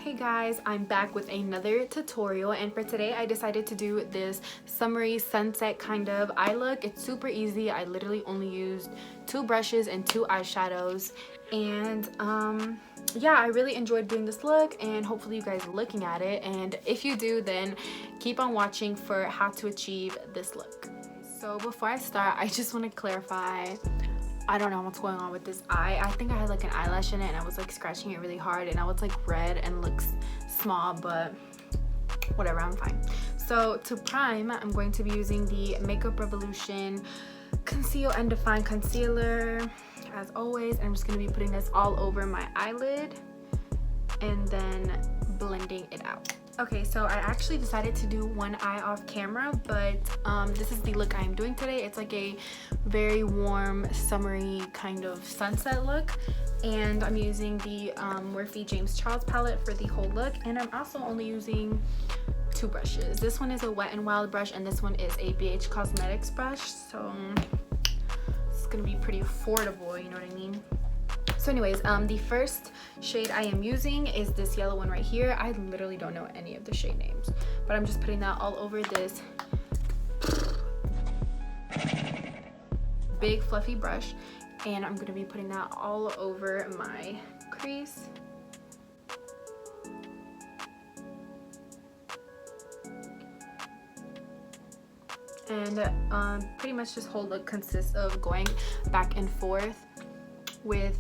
Hey guys, I'm back with another tutorial, and for today I decided to do this summery sunset kind of eye look. It's super easy. I literally only used 2 brushes and 2 eyeshadows, and yeah, I really enjoyed doing this look, and hopefully you guys are looking at it, and if you do, then keep on watching for how to achieve this look. So before I start, I just want to clarify, I don't know what's going on with this eye. I think I had like an eyelash in it and I was like scratching it really hard and now it's like red and looks small, but whatever, I'm fine. So to prime, I'm going to be using the Makeup Revolution Conceal and Define Concealer as always, and I'm just going to be putting this all over my eyelid and then blending it out. Okay, so I actually decided to do one eye off camera, but this is the look I am doing today. It's like a very warm, summery kind of sunset look, and I'm using the Morphe James Charles palette for the whole look, and I'm also only using 2 brushes. This one is a Wet n Wild brush, and this one is a BH Cosmetics brush, so it's gonna be pretty affordable, you know what I mean? So anyways, the first shade I am using is this yellow one right here. I literally don't know any of the shade names, but I'm just putting that all over this big fluffy brush, and I'm gonna be putting that all over my crease. And pretty much this whole look consists of going back and forth with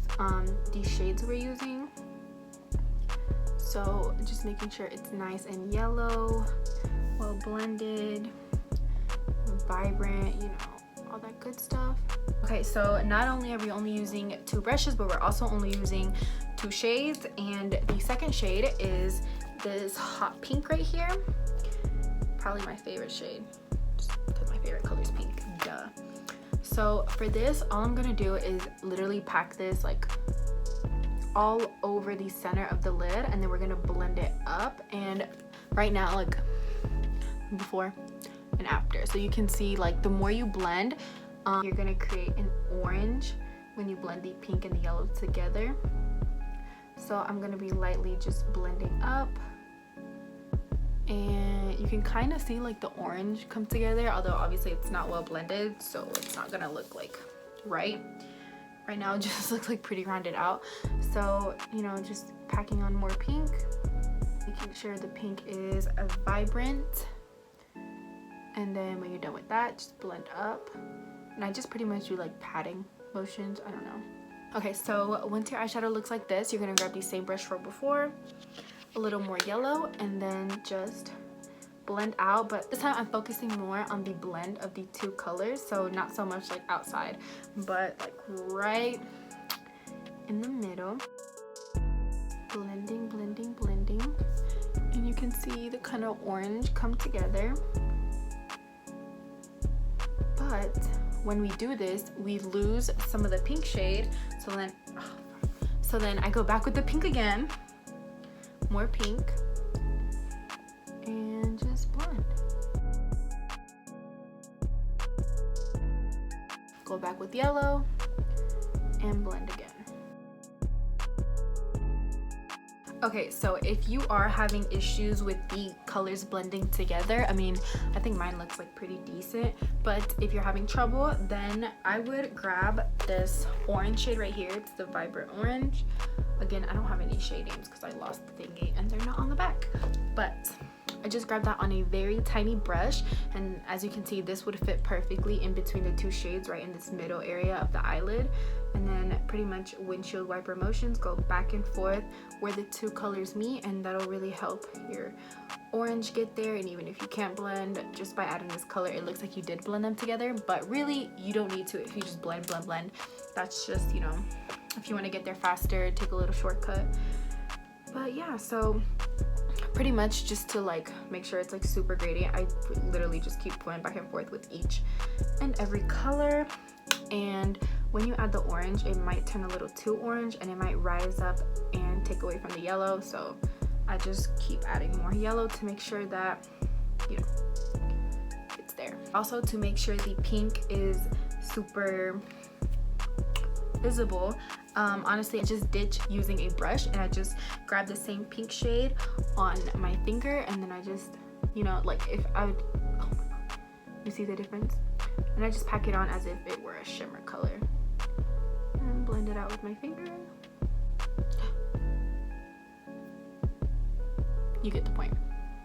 these shades we're using, so just making sure it's nice and yellow, well blended, vibrant, you know, all that good stuff. Okay, so not only are we only using 2 brushes, but we're also only using 2 shades, and the second shade is this hot pink right here, probably my favorite shade just because my favorite color is pink, duh. So for this, all I'm gonna do is literally pack this like all over the center of the lid, and then we're gonna blend it up. And right now, like before and after, so you can see like the more you blend, you're gonna create an orange when you blend the pink and the yellow together. So I'm gonna be lightly just blending up, and you can kind of see like the orange come together, although obviously it's not well blended, so it's not gonna look like right now. It just looks like pretty rounded out. So, you know, just packing on more pink, making sure the pink is vibrant, and then when you're done with that, just blend up. And I just pretty much do like patting motions, I don't know. Okay, so once your eyeshadow looks like this, you're gonna grab the same brush from before, a little more yellow, and then just blend out. But this time I'm focusing more on the blend of the 2 colors, so not so much like outside, but like right in the middle. Blending, blending, blending, and you can see the kind of orange come together. But when we do this, we lose some of the pink shade, so then I go back with the pink again, more pink, and just blend. Go back with yellow and blend again. Okay, so if you are having issues with the colors blending together, I mean, I think mine looks like pretty decent, but if you're having trouble, then I would grab this orange shade right here. It's the Vibrant Orange. Again, I don't have any shade names because I lost the thingy and they're not on the back, but I just grabbed that on a very tiny brush, and as you can see, this would fit perfectly in between the 2 shades right in this middle area of the eyelid. And then pretty much windshield wiper motions, go back and forth where the 2 colors meet, and that'll really help your orange get there. And even if you can't blend, just by adding this color, it looks like you did blend them together, but really you don't need to if you just blend. That's just, you know, if you want to get there faster, take a little shortcut. But yeah, so pretty much just to like make sure it's like super gradient, I literally just keep going back and forth with each and every color. And when you add the orange, it might turn a little too orange and it might rise up and take away from the yellow, so I just keep adding more yellow to make sure that, you know, it's there. Also, to make sure the pink is super visible, Honestly, I just ditched using a brush and I just grabbed the same pink shade on my finger, and then I just, you know, like if I would, oh my god, you see the difference? And I just pack it on as if it were a shimmer color and blend it out with my finger. You get the point.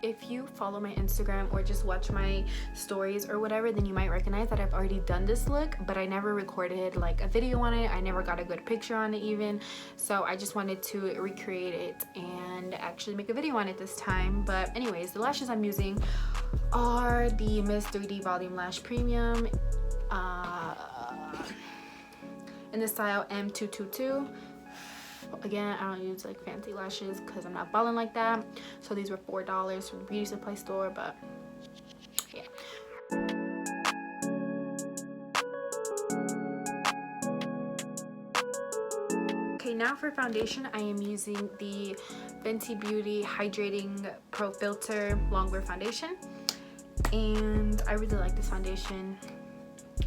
If you follow my Instagram or just watch my stories or whatever, then you might recognize that I've already done this look, but I never recorded like a video on it. I never got a good picture on it even, so I just wanted to recreate it and actually make a video on it this time. But anyways, the lashes I'm using are the Miss 3D Volume Lash Premium in the style M222. Again, I don't use like fancy lashes because I'm not balling like that, so these were $4 from the beauty supply store, but yeah. Okay, now for foundation, I am using the Fenty Beauty Hydrating Pro Filtr Longwear Foundation, and I really like this foundation,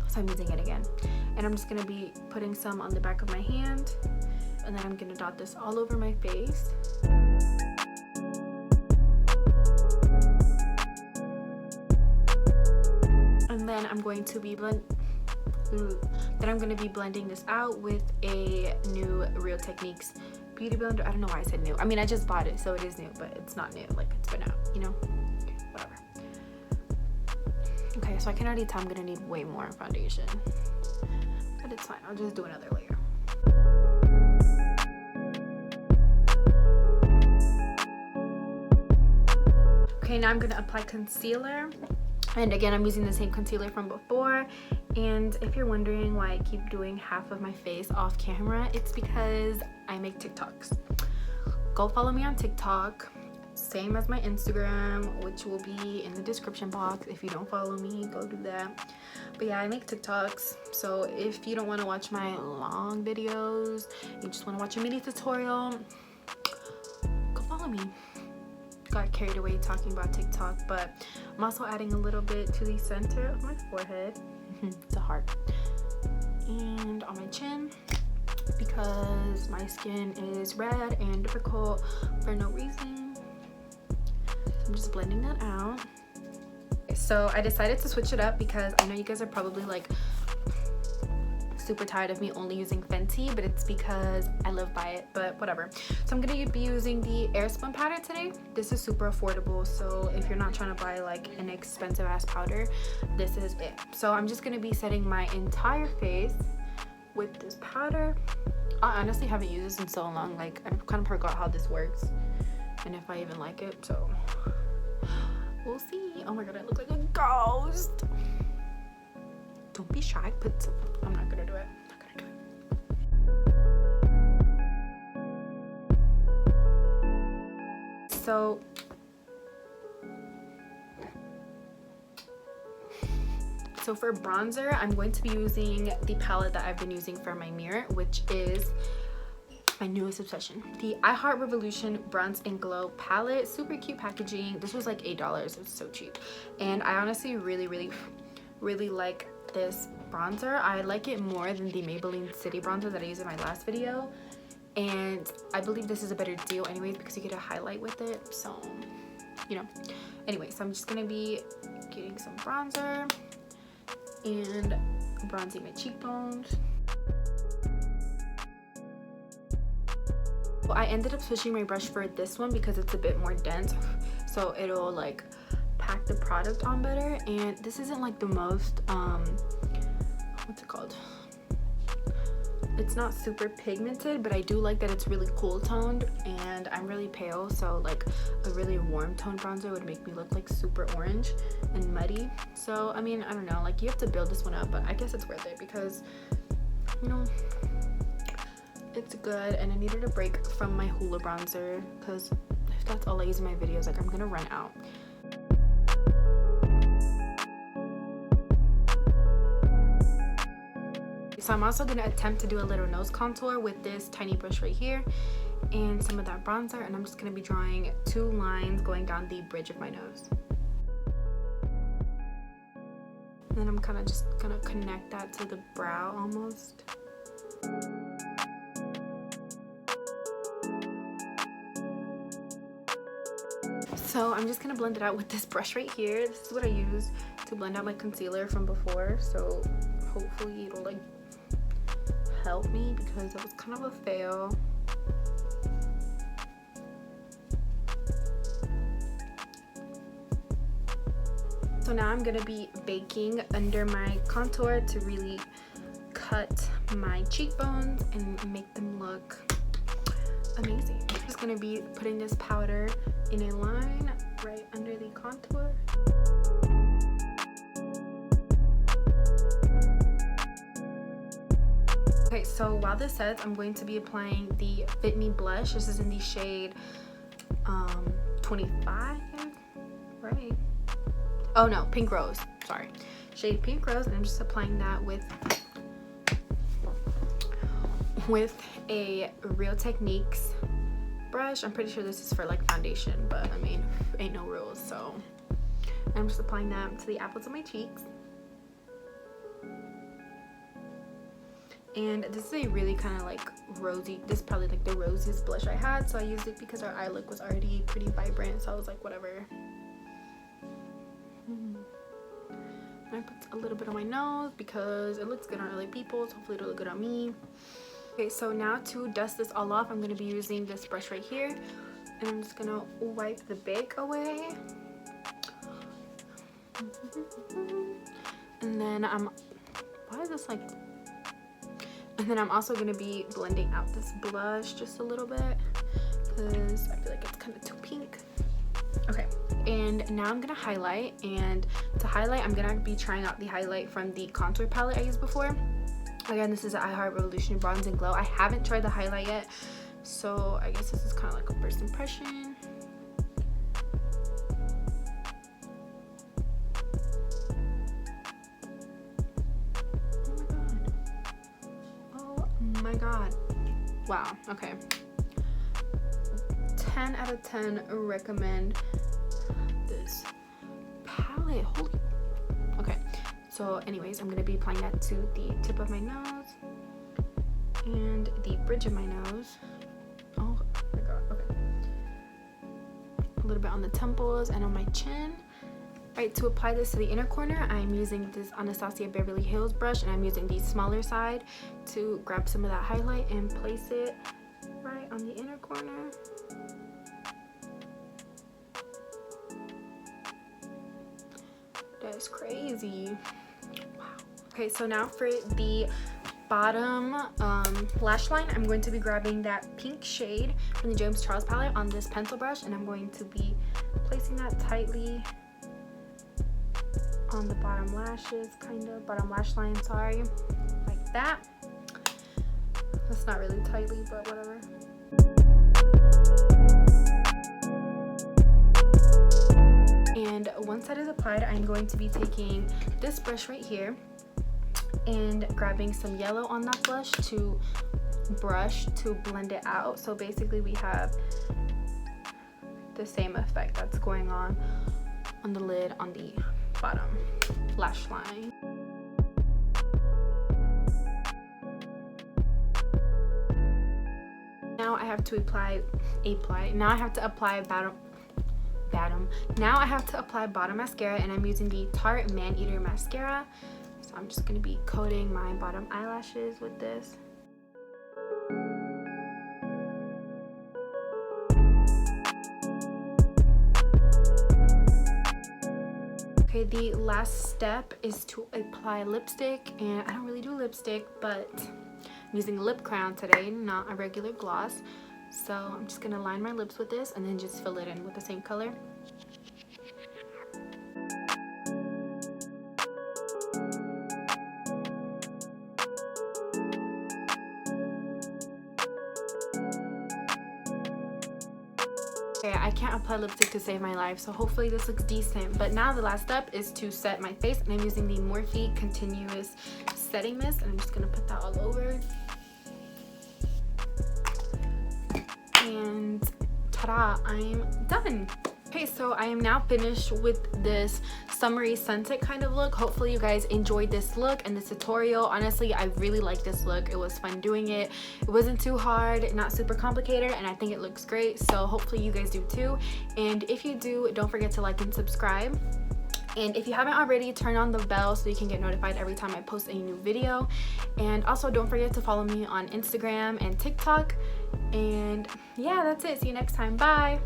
so I'm using it again. And I'm just gonna be putting some on the back of my hand, and then I'm gonna dot this all over my face. And then I'm going to be blending this out with a new Real Techniques beauty blender. I don't know why I said new. I mean, I just bought it, so it is new, but it's not new. Like, it's been out, you know? Whatever. Okay, so I can already tell I'm gonna need way more foundation, but it's fine. I'll just do another layer. Okay, now I'm gonna apply concealer, and again, I'm using the same concealer from before. And if you're wondering why I keep doing half of my face off camera, it's because I make TikToks. Go follow me on TikTok, same as my Instagram, which will be in the description box. If you don't follow me, go do that. But yeah, I make TikToks, so if you don't want to watch my long videos, you just want to watch a mini tutorial, go follow me. Got carried away talking about TikTok, but I'm also adding a little bit to the center of my forehead. It's a heart. And on my chin, because my skin is red and difficult for no reason. So I'm just blending that out. So I decided to switch it up because I know you guys are probably like super tired of me only using Fenty, but it's because I live by it, but whatever. So I'm gonna be using the Airspun powder today. This is super affordable, so if you're not trying to buy like an expensive ass powder, this is it. So I'm just gonna be setting my entire face with this powder. I honestly haven't used this in so long, like I kind of forgot how this works and if I even like it, so we'll see. Oh my god, I look like a ghost. Don't be shy, put some, I'm not gonna do it. I'm not gonna do it. So for bronzer, I'm going to be using the palette that I've been using for my mirror, which is my newest obsession, the I Heart Revolution Bronze and Glow palette. Super cute packaging. This was like $8. It's so cheap, and I honestly really like this bronzer. I like it more than the Maybelline City bronzer that I used in my last video, and I believe this is a better deal anyways because you get a highlight with it, so you know. Anyway, so I'm just gonna be getting some bronzer and bronzing my cheekbones. Well, I ended up switching my brush for this one because it's a bit more dense, so it'll like pack the product on better. And this isn't like the most what's it called, it's not super pigmented, but I do like that it's really cool toned, and I'm really pale, so like a really warm toned bronzer would make me look like super orange and muddy. So I mean, I don't know, like you have to build this one up, but I guess it's worth it because, you know, it's good. And I needed a break from my Hoola bronzer because if that's all I use in my videos, like I'm gonna run out. So I'm also gonna attempt to do a little nose contour with this tiny brush right here and some of that bronzer, and I'm just gonna be drawing 2 lines going down the bridge of my nose. And then I'm kind of just gonna connect that to the brow almost. So I'm just gonna blend it out with this brush right here. This is what I used to blend out my concealer from before, so hopefully it'll like help me because it was kind of a fail. So now I'm gonna be baking under my contour to really cut my cheekbones and make them look amazing. I'm just gonna be putting this powder in a line right under the contour. Okay, so while this sets, I'm going to be applying the Fitme blush. This is in the shade 25, right? Oh no, Pink Rose, sorry. Shade Pink Rose, and I'm just applying that with a Real Techniques brush. I'm pretty sure this is for like foundation, but I mean, ain't no rules, so I'm just applying that to the apples of my cheeks. And this is a really kind of like rosy, this is probably like the rosiest blush I had, so I used it because our eye look was already pretty vibrant, so I was like, whatever. I put a little bit on my nose because it looks good on other people, so hopefully it'll look good on me. Okay, so now to dust this all off, I'm going to be using this brush right here, and I'm just going to wipe the bake away. And then why is this like, and then I'm also going to be blending out this blush just a little bit because I feel like it's kind of too pink. Okay, and now I'm gonna highlight, and to highlight I'm gonna be trying out the highlight from the contour palette I used before. Again, this is the I Heart Revolution Bronze and Glow. I haven't tried the highlight yet, so I guess this is kind of like a first impression. Oh my god. Wow, okay. 10 out of 10 recommend this palette. Holy. Okay, so anyways, I'm going to be applying that to the tip of my nose and the bridge of my nose. Oh my god, okay. A little bit on the temples and on my chin. Alright, to apply this to the inner corner, I'm using this Anastacia Beverly Hills brush, and I'm using the smaller side to grab some of that highlight and place it right on the inner corner. That is crazy. Wow. Okay, so now for the bottom lash line, I'm going to be grabbing that pink shade from the James Charles palette on this pencil brush, and I'm going to be placing that tightly on the bottom lashes, bottom lash line, sorry, like that. That's not really tightly, but whatever. And once that is applied, I'm going to be taking this brush right here and grabbing some yellow on that blush to blend it out. So basically we have the same effect that's going on the lid on the bottom lash line. Now I have to apply bottom mascara, and I'm using the Tarte Maneater mascara. So I'm just going to be coating my bottom eyelashes with this. Okay, the last step is to apply lipstick, and I don't really do lipstick, but I'm using a lip crown today, not a regular gloss. So I'm just gonna line my lips with this and then just fill it in with the same color. Okay, I can't apply lipstick to save my life, so hopefully this looks decent. But now the last step is to set my face, and I'm using the Morphe Continuous Setting Mist, and I'm just gonna put that all over. And ta-da, I'm done. Okay, so I am now finished with this summery sunset kind of look. Hopefully you guys enjoyed this look and this tutorial. Honestly, I really like this look. It was fun doing it. It wasn't too hard, not super complicated, and I think it looks great. So hopefully you guys do too. And if you do, don't forget to like and subscribe. And if you haven't already, turn on the bell so you can get notified every time I post a new video. And also don't forget to follow me on Instagram and TikTok. And yeah, that's it. See you next time. Bye.